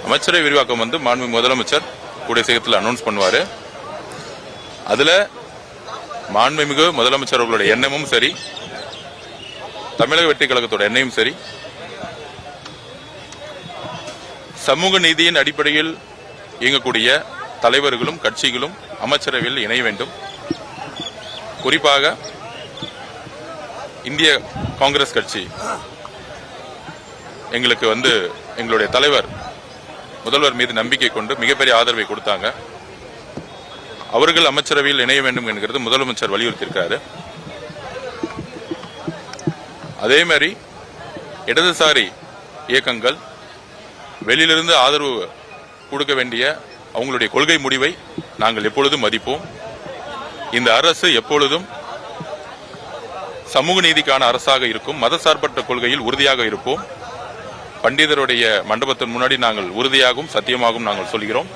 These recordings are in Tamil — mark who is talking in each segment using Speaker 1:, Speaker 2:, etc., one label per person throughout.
Speaker 1: அமைச்சரவை விரிவாக்கம் வந்து மாண்புமிகு முதலமைச்சர் கூடிய சீக்கிரத்தில் அனௌன்ஸ் பண்ணுவார். அதில் மாண்புமிகு முதலமைச்சர் அவர்களுடைய எண்ணமும் சரி, தமிழக வெற்றி கழகத்தோட எண்ணமும் சரி, சமூக நீதியின் அடிப்படையில் இயங்கக்கூடிய தலைவர்களும் கட்சிகளும் அமைச்சரவையில் இணைய வேண்டும். குறிப்பாக இந்திய காங்கிரஸ் கட்சி எங்களுக்கு வந்து எங்களுடைய தலைவர் முதல்வர் மீது நம்பிக்கை கொண்டு மிகப்பெரிய ஆதரவை கொடுத்தாங்க. அவர்கள் அமைச்சரவையில் இணைய வேண்டும் என்கிறது முதலமைச்சர் வலியுறுத்தியிருக்காரு. அதே மாதிரி இடதுசாரி இயக்கங்கள் வெளியிலிருந்து ஆதரவு கொடுக்க வேண்டிய அவங்களுடைய கொள்கை முடிவை நாங்கள் எப்பொழுதும் மதிப்போம். இந்த அரசு எப்பொழுதும் சமூக நீதிக்கான அரசாக இருக்கும். மதசார்பற்ற கொள்கையில் உறுதியாக இருப்போம். பண்டிதருடைய மண்டபத்தின் முன்னாடி நாங்கள் உறுதியாகவும் சத்தியமாகவும் நாங்கள் சொல்கிறோம்.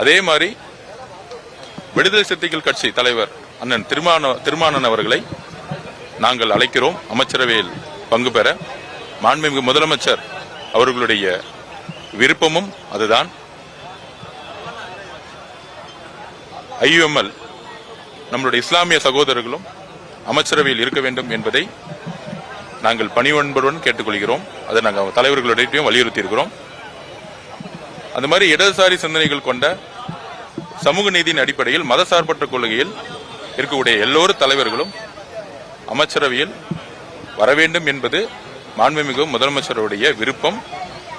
Speaker 1: அதே மாதிரி விடுதலை சிறுத்தைகள் கட்சி தலைவர் அண்ணன் திருமானன் அவர்களை நாங்கள் அழைக்கிறோம் அமைச்சரவையில் பங்கு பெற. மாண்புமிகு முதலமைச்சர் அவர்களுடைய விருப்பமும் அதுதான். IUML நம்முடைய இஸ்லாமிய சகோதரர்களும் அமைச்சரவையில் இருக்க வேண்டும் என்பதை நாங்கள் பணிவன்புடன் கேட்டுக்கொள்கிறோம். அதை நாங்கள் தலைவர்களிடையும் வலியுறுத்தி இருக்கிறோம். அந்த மாதிரி இடதுசாரி சிந்தனைகள் கொண்ட சமூக நீதியின் அடிப்படையில் மதசார்பற்ற கொள்கையில் இருக்கக்கூடிய எல்லோரும் தலைவர்களும் அமைச்சரவையில் வர வேண்டும் என்பது மாண்புமிகு முதலமைச்சருடைய விருப்பம்.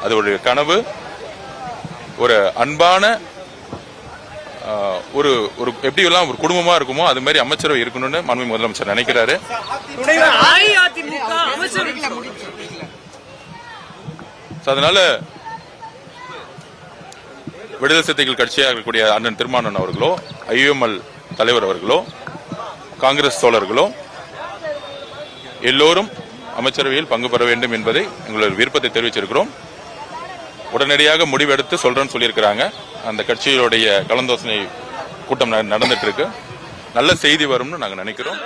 Speaker 1: அதோடைய கனவு. ஒரு அன்பான ஒரு எப்படி எல்லாம் ஒரு குடும்பமா இருக்குமோ அது மாதிரி அமைச்சரவை இருக்கணும்னு மாண்புமிகு முதலமைச்சர் நினைக்கிறாரு. அதனால விடுதலை சிறுத்தைகள் கட்சியாக இருக்கக்கூடிய அண்ணன் திருமானன் அவர்களோ, IUML தலைவர் அவர்களோ, காங்கிரஸ் தோழர்களோ எல்லோரும் அமைச்சரவையில் பங்கு பெற வேண்டும் என்பதை எங்களுடைய விருப்பத்தை தெரிவிச்சிருக்கிறோம். உடனடியாக முடிவெடுத்து சொல்றேன்னு சொல்லியிருக்கிறாங்க. அந்த கட்சிகளுடைய கலந்தாலோசனை கூட்டம் நடந்துட்டு இருக்கு. நல்ல செய்தி வரும்னு நாங்கள் நினைக்கிறோம்.